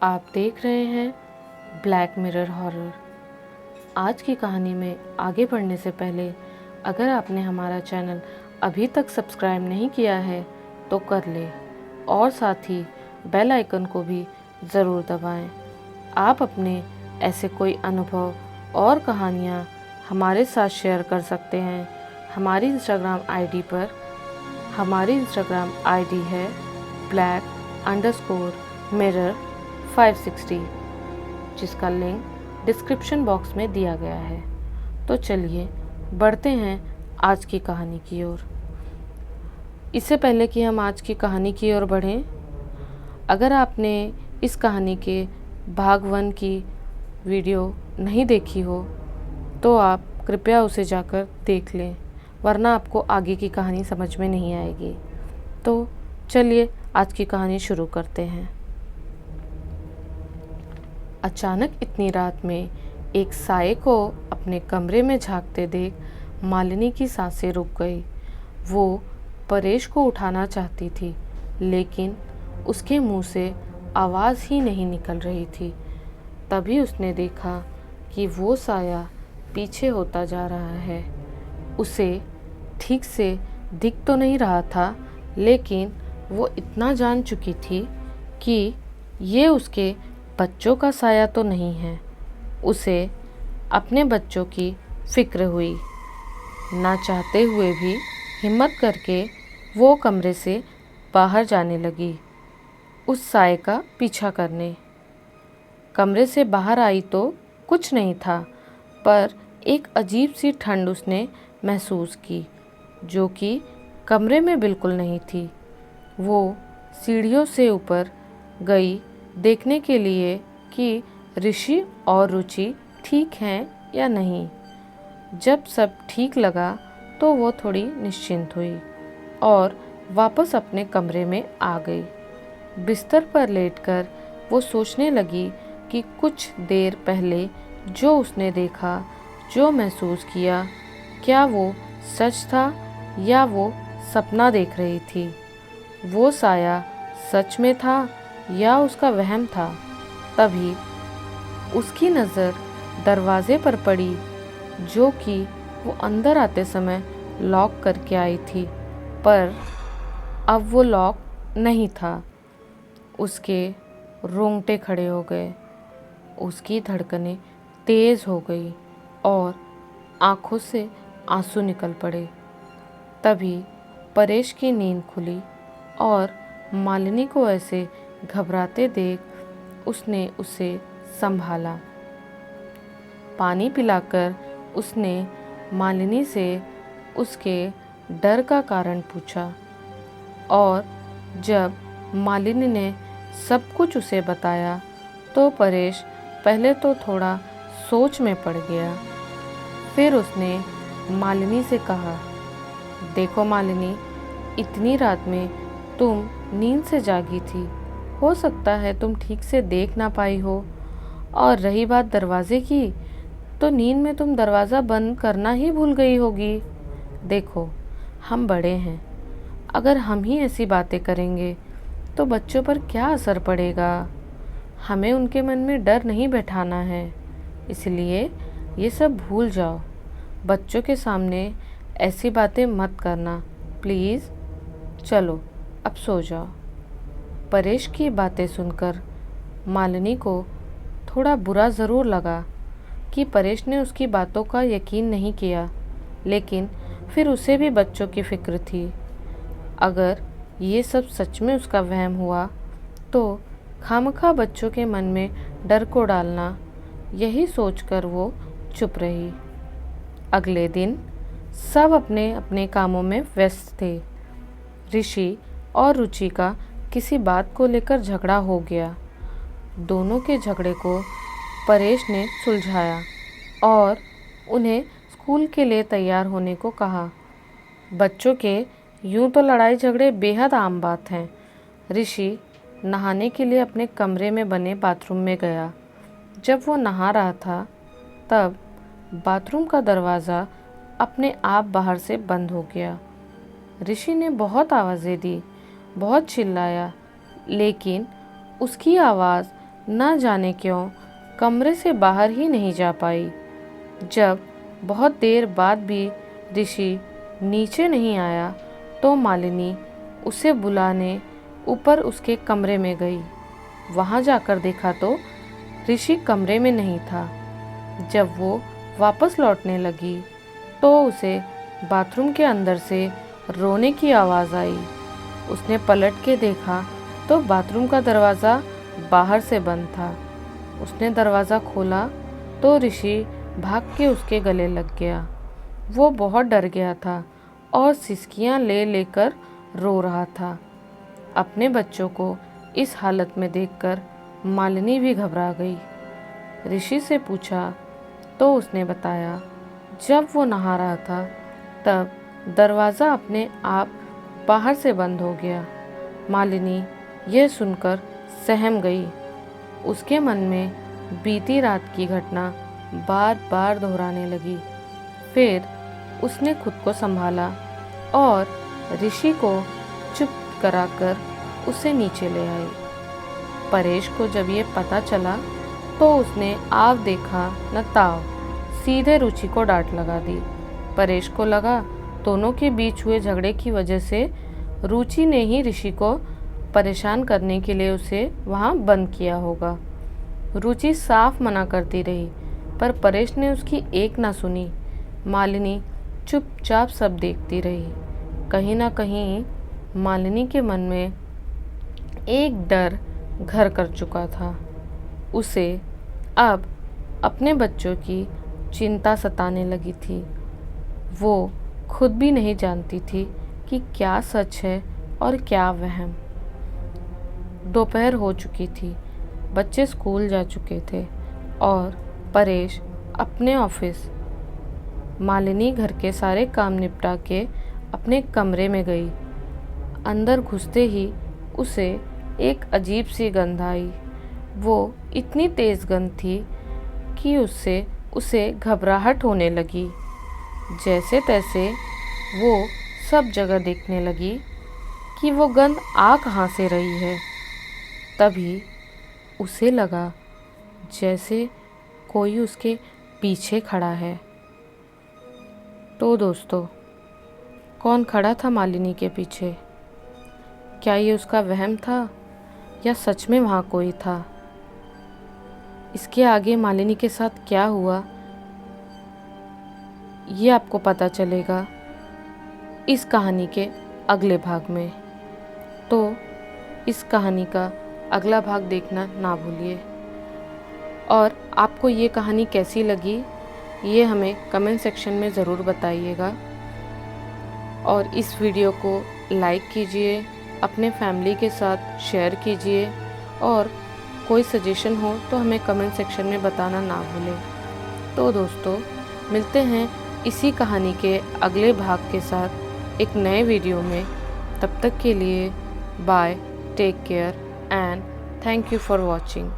आप देख रहे हैं ब्लैक मिरर हॉरर। आज की कहानी में आगे बढ़ने से पहले अगर आपने हमारा चैनल अभी तक सब्सक्राइब नहीं किया है तो कर ले और साथ ही बेल आइकन को भी ज़रूर दबाएं। आप अपने ऐसे कोई अनुभव और कहानियाँ हमारे साथ शेयर कर सकते हैं हमारी इंस्टाग्राम आईडी पर। हमारी इंस्टाग्राम आईडी है black_mirror560, जिसका लिंक डिस्क्रिप्शन बॉक्स में दिया गया है। तो चलिए बढ़ते हैं आज की कहानी की ओर। इससे पहले कि हम आज की कहानी की ओर बढ़ें, अगर आपने इस कहानी के भाग 1 की वीडियो नहीं देखी हो तो आप कृपया उसे जाकर देख लें, वरना आपको आगे की कहानी समझ में नहीं आएगी। तो चलिए आज की कहानी शुरू करते हैं। अचानक इतनी रात में एक साये को अपने कमरे में झांकते देख मालिनी की सांसें रुक गई। वो परेश को उठाना चाहती थी, लेकिन उसके मुंह से आवाज़ ही नहीं निकल रही थी। तभी उसने देखा कि वो साया पीछे होता जा रहा है। उसे ठीक से दिख तो नहीं रहा था, लेकिन वो इतना जान चुकी थी कि ये उसके बच्चों का साया तो नहीं है। उसे अपने बच्चों की फिक्र हुई। ना चाहते हुए भी हिम्मत करके वो कमरे से बाहर जाने लगी, उस साये का पीछा करने। कमरे से बाहर आई तो कुछ नहीं था, पर एक अजीब सी ठंड उसने महसूस की, जो कि कमरे में बिल्कुल नहीं थी। वो सीढ़ियों से ऊपर गई देखने के लिए कि ऋषि और रुचि ठीक हैं या नहीं। जब सब ठीक लगा तो वो थोड़ी निश्चिंत हुई और वापस अपने कमरे में आ गई। बिस्तर पर लेटकर वो सोचने लगी कि कुछ देर पहले जो उसने देखा, जो महसूस किया, क्या वो सच था या वो सपना देख रही थी। वो साया सच में था या उसका वहम था। तभी उसकी नज़र दरवाजे पर पड़ी, जो कि वो अंदर आते समय लॉक करके आई थी, पर अब वो लॉक नहीं था। उसके रोंगटे खड़े हो गए, उसकी धड़कनें तेज़ हो गई और आँखों से आंसू निकल पड़े। तभी परेश की नींद खुली और मालिनी को ऐसे घबराते देख उसने उसे संभाला। पानी पिलाकर उसने मालिनी से उसके डर का कारण पूछा और जब मालिनी ने सब कुछ उसे बताया तो परेश पहले तो थोड़ा सोच में पड़ गया। फिर उसने मालिनी से कहा, देखो मालिनी, इतनी रात में तुम नींद से जागी थी, हो सकता है तुम ठीक से देख ना पाई हो। और रही बात दरवाजे की, तो नींद में तुम दरवाज़ा बंद करना ही भूल गई होगी। देखो, हम बड़े हैं, अगर हम ही ऐसी बातें करेंगे तो बच्चों पर क्या असर पड़ेगा। हमें उनके मन में डर नहीं बैठाना है, इसलिए ये सब भूल जाओ। बच्चों के सामने ऐसी बातें मत करना, प्लीज़। चलो अब सो जाओ। परेश की बातें सुनकर मालिनी को थोड़ा बुरा ज़रूर लगा कि परेश ने उसकी बातों का यकीन नहीं किया, लेकिन फिर उसे भी बच्चों की फ़िक्र थी। अगर ये सब सच में उसका वहम हुआ तो खामखा बच्चों के मन में डर को डालना, यही सोचकर वो चुप रही। अगले दिन सब अपने अपने कामों में व्यस्त थे। ऋषि और रुचि का किसी बात को लेकर झगड़ा हो गया। दोनों के झगड़े को परेश ने सुलझाया और उन्हें स्कूल के लिए तैयार होने को कहा। बच्चों के यूं तो लड़ाई झगड़े बेहद आम बात हैं। ऋषि नहाने के लिए अपने कमरे में बने बाथरूम में गया। जब वो नहा रहा था तब बाथरूम का दरवाज़ा अपने आप बाहर से बंद हो गया। ऋषि ने बहुत आवाज़ें दी, बहुत चिल्लाया, लेकिन उसकी आवाज़ न जाने क्यों कमरे से बाहर ही नहीं जा पाई। जब बहुत देर बाद भी ऋषि नीचे नहीं आया तो मालिनी उसे बुलाने ऊपर उसके कमरे में गई। वहां जाकर देखा तो ऋषि कमरे में नहीं था। जब वो वापस लौटने लगी तो उसे बाथरूम के अंदर से रोने की आवाज़ आई। उसने पलट के देखा तो बाथरूम का दरवाज़ा बाहर से बंद था। उसने दरवाज़ा खोला तो ऋषि भाग के उसके गले लग गया। वो बहुत डर गया था और सिसकियां ले लेकर रो रहा था। अपने बच्चों को इस हालत में देखकर मालिनी भी घबरा गई। ऋषि से पूछा तो उसने बताया, जब वो नहा रहा था तब दरवाज़ा अपने आप बाहर से बंद हो गया। मालिनी यह सुनकर सहम गई। उसके मन में बीती रात की घटना बार बार दोहराने लगी। फिर उसने खुद को संभाला और ऋषि को चुप कराकर उसे नीचे ले आई। परेश को जब ये पता चला तो उसने आव देखा न ताव, सीधे रुचि को डांट लगा दी। परेश को लगा दोनों के बीच हुए झगड़े की वजह से रुचि ने ही ऋषि को परेशान करने के लिए उसे वहाँ बंद किया होगा। रुचि साफ मना करती रही पर परेश ने उसकी एक ना सुनी। मालिनी चुपचाप सब देखती रही। कहीं ना कहीं मालिनी के मन में एक डर घर कर चुका था। उसे अब अपने बच्चों की चिंता सताने लगी थी। वो खुद भी नहीं जानती थी कि क्या सच है और क्या वहम। दोपहर हो चुकी थी, बच्चे स्कूल जा चुके थे और परेश अपने ऑफिस। मालिनी घर के सारे काम निपटा के अपने कमरे में गई। अंदर घुसते ही उसे एक अजीब सी गंध आई। वो इतनी तेज़ गंध थी कि उसे घबराहट होने लगी। जैसे तैसे वो सब जगह देखने लगी कि वो गंध आ कहाँ से रही है। तभी उसे लगा जैसे कोई उसके पीछे खड़ा है। तो दोस्तों, कौन खड़ा था मालिनी के पीछे? क्या ये उसका वहम था या सच में वहाँ कोई था? इसके आगे मालिनी के साथ क्या हुआ ये आपको पता चलेगा इस कहानी के अगले भाग में। तो इस कहानी का अगला भाग देखना ना भूलिए। और आपको ये कहानी कैसी लगी ये हमें कमेंट सेक्शन में ज़रूर बताइएगा। और इस वीडियो को लाइक कीजिए, अपने फैमिली के साथ शेयर कीजिए और कोई सजेशन हो तो हमें कमेंट सेक्शन में बताना ना भूलें। तो दोस्तों, मिलते हैं इसी कहानी के अगले भाग के साथ एक नए वीडियो में। तब तक के लिए bye, take care and thank you for watching.